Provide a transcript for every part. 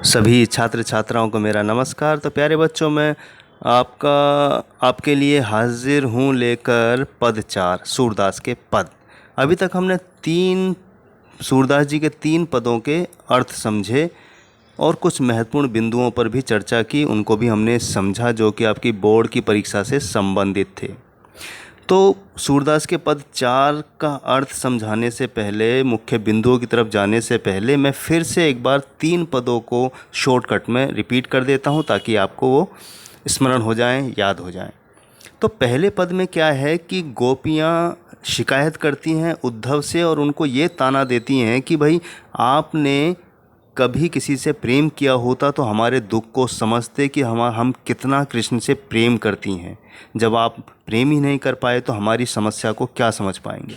सभी छात्र छात्राओं को मेरा नमस्कार। तो प्यारे बच्चों, मैं आपके लिए हाजिर हूँ लेकर पद 4 सूरदास के पद। अभी तक हमने सूरदास जी के 3 पदों के अर्थ समझे और कुछ महत्वपूर्ण बिंदुओं पर भी चर्चा की, उनको भी हमने समझा जो कि आपकी बोर्ड की परीक्षा से संबंधित थे। तो सूरदास के पद 4 का अर्थ समझाने से पहले, मुख्य बिंदुओं की तरफ जाने से पहले, मैं फिर से एक बार 3 पदों को शॉर्टकट में रिपीट कर देता हूं ताकि आपको वो स्मरण हो जाएं, याद हो जाएं। तो पहले पद में क्या है कि गोपियाँ शिकायत करती हैं उद्धव से और उनको ये ताना देती हैं कि भाई आपने कभी किसी से प्रेम किया होता तो हमारे दुख को समझते कि हम कितना कृष्ण से प्रेम करती हैं। जब आप प्रेम ही नहीं कर पाए तो हमारी समस्या को क्या समझ पाएंगे।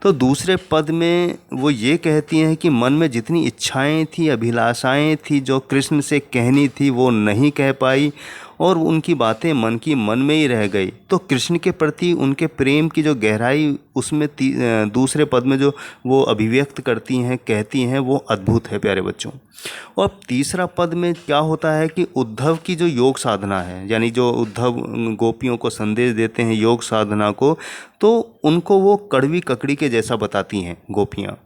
तो दूसरे पद में वो ये कहती हैं कि मन में जितनी इच्छाएं थी, अभिलाषाएं थी, जो कृष्ण से कहनी थी वो नहीं कह पाई और उनकी बातें मन में ही रह गई। तो कृष्ण के प्रति उनके प्रेम की जो गहराई उसमें दूसरे पद में जो वो अभिव्यक्त करती हैं, कहती हैं, वो अद्भुत है प्यारे बच्चों। और तीसरा पद में क्या होता है कि उद्धव की जो योग साधना है, यानी जो उद्धव गोपियों को संदेश देते हैं योग साधना को, तो उनको वो कड़वी ककड़ी के जैसा बताती हैं गोपियाँ।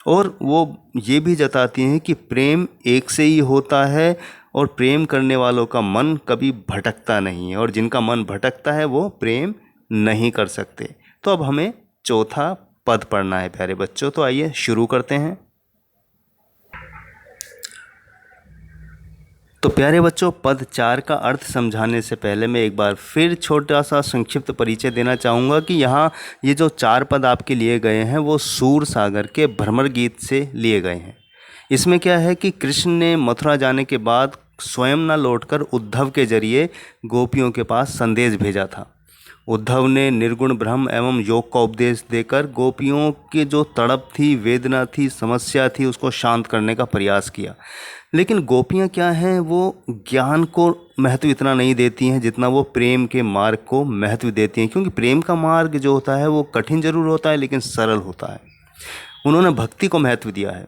और वो ये भी जताती हैं कि प्रेम एक से ही होता है और प्रेम करने वालों का मन कभी भटकता नहीं है, और जिनका मन भटकता है वो प्रेम नहीं कर सकते। तो अब हमें चौथा पद पढ़ना है प्यारे बच्चों। तो आइए शुरू करते हैं। तो प्यारे बच्चों, पद 4 का अर्थ समझाने से पहले मैं एक बार फिर छोटा सा संक्षिप्त परिचय देना चाहूँगा कि यहाँ ये जो 4 पद आपके लिए गए हैं वो सूर सागर के भ्रमर गीत से लिए गए हैं। इसमें क्या है कि कृष्ण ने मथुरा जाने के बाद स्वयं न लौटकर उद्धव के जरिए गोपियों के पास संदेश भेजा था। उद्धव ने निर्गुण ब्रह्म एवं योग का उपदेश देकर गोपियों की जो तड़प थी, वेदना थी, समस्या थी, उसको शांत करने का प्रयास किया। लेकिन गोपियाँ क्या हैं, वो ज्ञान को महत्व इतना नहीं देती हैं जितना वो प्रेम के मार्ग को महत्व देती हैं, क्योंकि प्रेम का मार्ग जो होता है वो कठिन जरूर होता है लेकिन सरल होता है। उन्होंने भक्ति को महत्व दिया है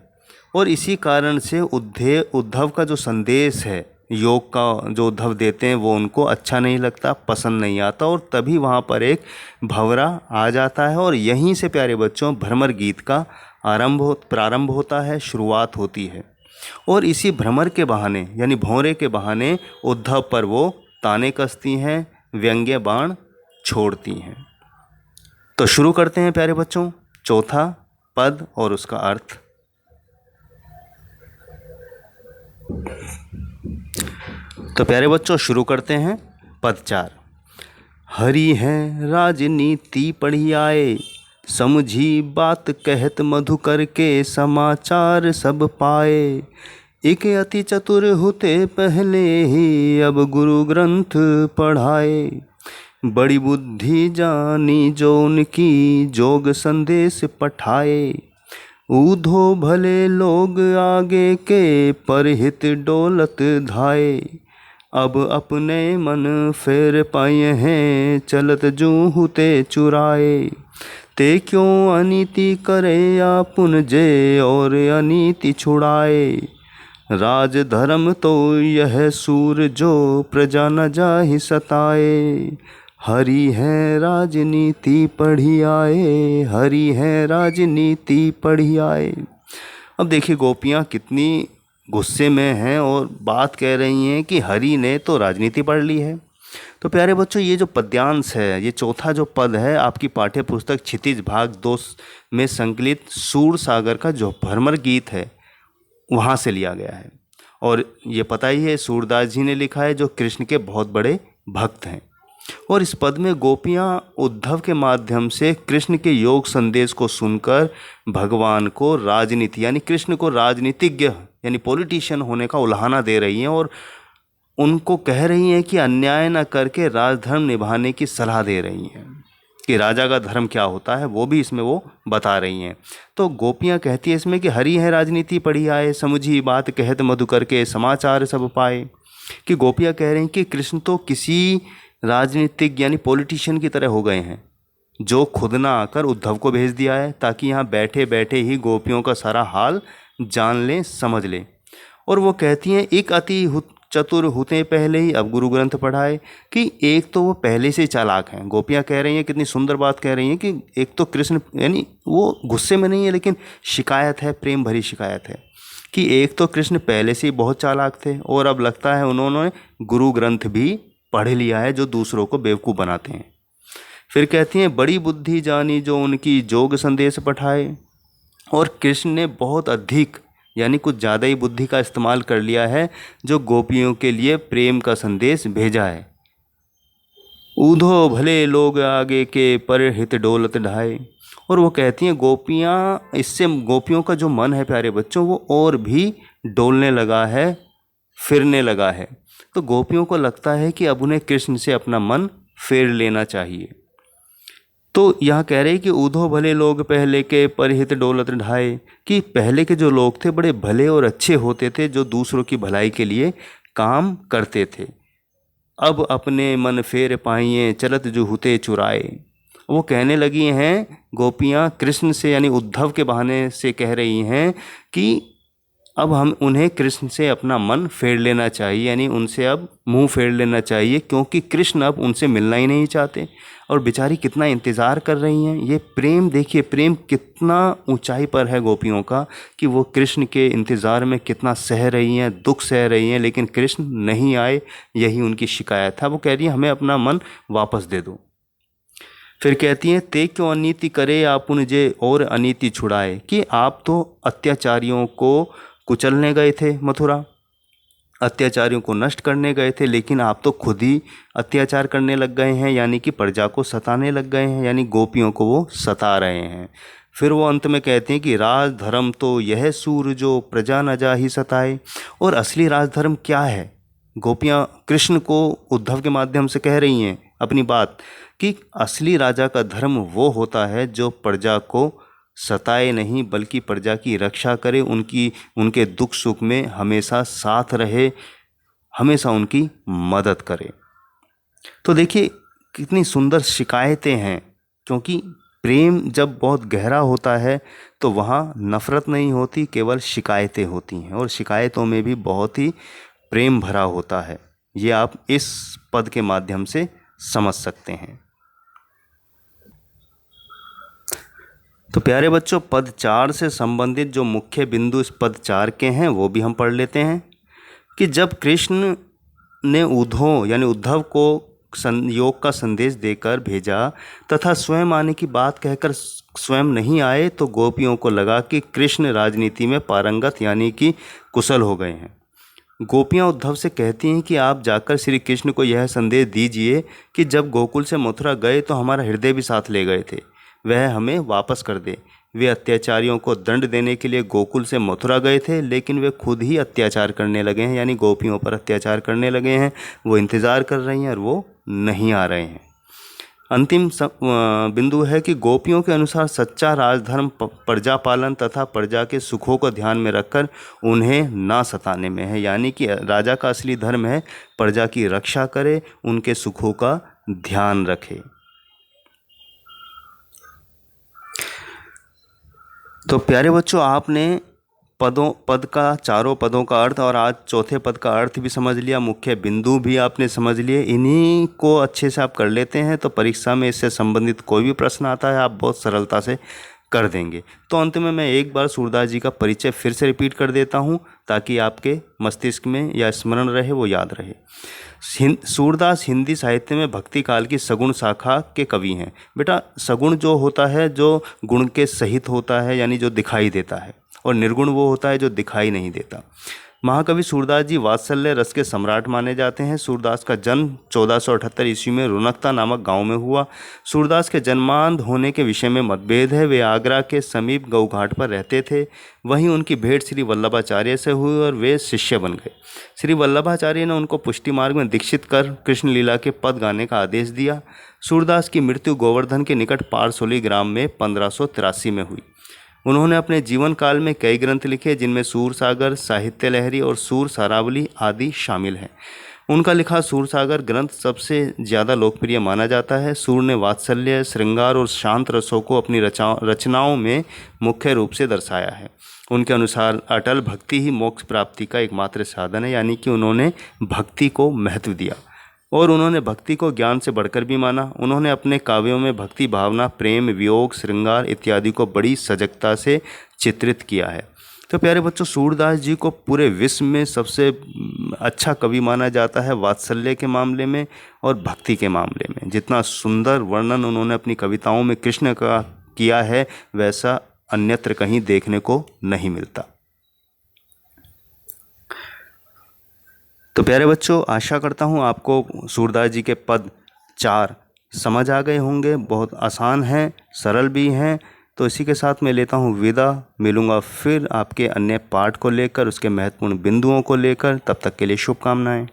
और इसी कारण से उद्धव का जो संदेश है योग का जो उद्धव देते हैं वो उनको अच्छा नहीं लगता, पसंद नहीं आता, और तभी वहाँ पर एक भंवरा आ जाता है और यहीं से प्यारे बच्चों भ्रमर गीत का प्रारंभ होता है, शुरुआत होती है। और इसी भ्रमर के बहाने यानी भंवरे के बहाने उद्धव पर वो ताने कसती हैं, व्यंग्य बाण छोड़ती हैं। तो शुरू करते हैं प्यारे बच्चों चौथा पद और उसका अर्थ। तो प्यारे बच्चों शुरू करते हैं पद 4। हरि है राजनीति पढ़ी आए, समझी बात कहत मधुकर के समाचार सब पाए। एक अति चतुर होते पहले ही अब गुरु ग्रंथ पढ़ाए। बड़ी बुद्धि जानी जो उनकी जोग संदेश पठाए। ऊधो भले लोग आगे के परहित डोलत धाए। अब अपने मन फेर पाए हैं चलत जूहू ते चुराए। ते क्यों अनीति करे आपुन जे और अनीति छुड़ाए। राज धर्म तो यह सूर जो प्रजा न जाहि सताए। हरि है राजनीति पढ़ी आए, हरि है राजनीति पढ़ी आए। अब देखिए गोपियाँ कितनी गुस्से में हैं और बात कह रही हैं कि हरि ने तो राजनीति पढ़ ली है। तो प्यारे बच्चों ये जो पद्यांश है, ये चौथा जो पद है आपकी पाठ्य पुस्तक क्षितिज भाग 2 में संकलित सूर सागर का जो भ्रमर गीत है वहाँ से लिया गया है। और ये पता ही है सूरदास जी ने लिखा है जो कृष्ण के बहुत बड़े भक्त हैं। और इस पद में गोपियाँ उद्धव के माध्यम से कृष्ण के योग संदेश को सुनकर भगवान को राजनीति यानी कृष्ण को राजनीतिज्ञ यानी पॉलिटिशियन होने का उल्हाना दे रही हैं और उनको कह रही हैं कि अन्याय न करके राजधर्म निभाने की सलाह दे रही हैं कि राजा का धर्म क्या होता है वो भी इसमें वो बता रही हैं। तो गोपियाँ कहती हैं इसमें कि हरि है राजनीति पढ़ी आए, समझी बात कहत मधुकर के समाचार सब पाए। कि गोपियाँ कह रही हैं कि कृष्ण तो किसी राजनीतिक यानी पॉलिटिशियन की तरह हो गए हैं जो खुद ना आकर उद्धव को भेज दिया है ताकि यहाँ बैठे बैठे ही गोपियों का सारा हाल जान लें, समझ लें। और वो कहती हैं एक अति चतुर होते पहले ही अब गुरु ग्रंथ पढ़ाए, कि एक तो वो पहले से ही चालाक हैं। गोपियाँ कह रही हैं, कितनी सुंदर बात कह रही हैं कि एक तो कृष्ण, यानी वो गुस्से में नहीं है लेकिन शिकायत है, प्रेम भरी शिकायत है कि एक तो कृष्ण पहले से ही बहुत चालाक थे और अब लगता है उन्होंने गुरु ग्रंथ भी पढ़ लिया है जो दूसरों को बेवकूफ़ बनाते हैं। फिर कहती हैं बड़ी बुद्धि जानी जो उनकी जोग संदेश पठाए, और कृष्ण ने बहुत अधिक यानी कुछ ज़्यादा ही बुद्धि का इस्तेमाल कर लिया है जो गोपियों के लिए प्रेम का संदेश भेजा है। ऊधो भले लोग आगे के पर हित डोलत ढाए, और वो कहती हैं गोपियाँ, इससे गोपियों का जो मन है प्यारे बच्चों वो और भी डोलने लगा है, फिरने लगा है। तो गोपियों को लगता है कि अब उन्हें कृष्ण से अपना मन फेर लेना चाहिए। तो यहाँ कह रहे हैं कि ऊधो भले लोग पहले के परहित डोलत ढाए, कि पहले के जो लोग थे बड़े भले और अच्छे होते थे जो दूसरों की भलाई के लिए काम करते थे। अब अपने मन फेर पाइए चलत जो हुते चुराए। वो कहने लगी हैं गोपियाँ कृष्ण से, यानी उद्धव के बहाने से कह रही हैं कि अब हम उन्हें कृष्ण से अपना मन फेर लेना चाहिए, यानी उनसे अब मुंह फेर लेना चाहिए, क्योंकि कृष्ण अब उनसे मिलना ही नहीं चाहते। और बेचारी कितना इंतज़ार कर रही हैं। ये प्रेम देखिए, प्रेम कितना ऊंचाई पर है गोपियों का, कि वो कृष्ण के इंतज़ार में कितना सह रही हैं, दुख सह रही हैं, लेकिन कृष्ण नहीं आए, यही उनकी शिकायत है। वो कह रही है हमें अपना मन वापस दे दो। फिर कहती हैं ते क्यों अनीति करे आपुन जे और अनीति छुड़ाए, कि आप तो अत्याचारियों को कुचलने गए थे मथुरा, अत्याचारियों को नष्ट करने गए थे, लेकिन आप तो खुद ही अत्याचार करने लग गए हैं, यानी कि प्रजा को सताने लग गए हैं, यानी गोपियों को वो सता रहे हैं। फिर वो अंत में कहते हैं कि राज धर्म तो यह सूर जो प्रजा न जा ही सताए। और असली राजधर्म क्या है? गोपियाँ कृष्ण को उद्धव के माध्यम से कह रही हैं अपनी बात, कि असली राजा का धर्म वो होता है जो प्रजा को सताए नहीं बल्कि प्रजा की रक्षा करे, उनके दुख सुख में हमेशा साथ रहे, हमेशा उनकी मदद करे। तो देखिए कितनी सुंदर शिकायतें हैं, क्योंकि प्रेम जब बहुत गहरा होता है तो वहाँ नफ़रत नहीं होती, केवल शिकायतें होती हैं, और शिकायतों में भी बहुत ही प्रेम भरा होता है। ये आप इस पद के माध्यम से समझ सकते हैं। तो प्यारे बच्चों, पद 4 से संबंधित जो मुख्य बिंदु इस पद 4 के हैं वो भी हम पढ़ लेते हैं। कि जब कृष्ण ने उद्धव को योग का संदेश देकर भेजा तथा स्वयं आने की बात कहकर स्वयं नहीं आए, तो गोपियों को लगा कि कृष्ण राजनीति में पारंगत यानी कि कुशल हो गए हैं। गोपियाँ उद्धव से कहती हैं कि आप जाकर श्री कृष्ण को यह संदेश दीजिए कि जब गोकुल से मथुरा गए तो हमारा हृदय भी साथ ले गए थे, वह हमें वापस कर दे। वे अत्याचारियों को दंड देने के लिए गोकुल से मथुरा गए थे, लेकिन वे खुद ही अत्याचार करने लगे हैं, यानी गोपियों पर अत्याचार करने लगे हैं। वो इंतज़ार कर रही हैं और वो नहीं आ रहे हैं। अंतिम बिंदु है कि गोपियों के अनुसार सच्चा राजधर्म प्रजा पालन तथा प्रजा के सुखों को ध्यान में रखकर उन्हें ना सताने में है, यानी कि राजा का असली धर्म है प्रजा की रक्षा करे, उनके सुखों का ध्यान रखे। तो प्यारे बच्चों, आपने पद का, चारों पदों का अर्थ और आज चौथे पद का अर्थ भी समझ लिया, मुख्य बिंदु भी आपने समझ लिए। इन्हीं को अच्छे से आप कर लेते हैं तो परीक्षा में इससे संबंधित कोई भी प्रश्न आता है आप बहुत सरलता से कर देंगे। तो अंत में मैं एक बार सूरदास जी का परिचय फिर से रिपीट कर देता हूँ ताकि आपके मस्तिष्क में या स्मरण रहे, वो याद रहे। सूरदास हिंदी साहित्य में भक्ति काल की सगुण शाखा के कवि हैं। बेटा, सगुण जो होता है जो गुण के सहित होता है, यानी जो दिखाई देता है, और निर्गुण वो होता है जो दिखाई नहीं देता। महाकवि सूरदास जी वात्सल्य रस के सम्राट माने जाते हैं। सूरदास का जन्म 1478 ईस्वी में रुनकता नामक गांव में हुआ। सूरदास के जन्मांध होने के विषय में मतभेद है। वे आगरा के समीप गौघाट पर रहते थे। वहीं उनकी भेंट श्री वल्लभाचार्य से हुई और वे शिष्य बन गए। श्री वल्लभाचार्य ने उनको पुष्टि मार्ग में दीक्षित कर कृष्ण लीला के पद गाने का आदेश दिया। सूरदास की मृत्यु गोवर्धन के निकट पारसोली ग्राम में 1583 में हुई। उन्होंने अपने जीवन काल में कई ग्रंथ लिखे, जिनमें सूर सागर, साहित्य लहरी और सूर सारावली आदि शामिल हैं। उनका लिखा सूरसागर ग्रंथ सबसे ज़्यादा लोकप्रिय माना जाता है। सूर ने वात्सल्य, श्रृंगार और शांत रसों को अपनी रचनाओं में मुख्य रूप से दर्शाया है। उनके अनुसार अटल भक्ति ही मोक्ष प्राप्ति का एकमात्र साधन है, यानी कि उन्होंने भक्ति को महत्व दिया और उन्होंने भक्ति को ज्ञान से बढ़कर भी माना। उन्होंने अपने काव्यों में भक्ति भावना, प्रेम, वियोग, श्रृंगार इत्यादि को बड़ी सजगता से चित्रित किया है। तो प्यारे बच्चों, सूरदास जी को पूरे विश्व में सबसे अच्छा कवि माना जाता है वात्सल्य के मामले में और भक्ति के मामले में। जितना सुंदर वर्णन उन्होंने अपनी कविताओं में कृष्ण का किया है, वैसा अन्यत्र कहीं देखने को नहीं मिलता। तो प्यारे बच्चों, आशा करता हूँ आपको सूरदास जी के पद 4 समझ आ गए होंगे। बहुत आसान हैं, सरल भी हैं। तो इसी के साथ मैं लेता हूँ विदा। मिलूँगा फिर आपके अन्य पाठ को लेकर, उसके महत्वपूर्ण बिंदुओं को लेकर। तब तक के लिए शुभकामनाएं।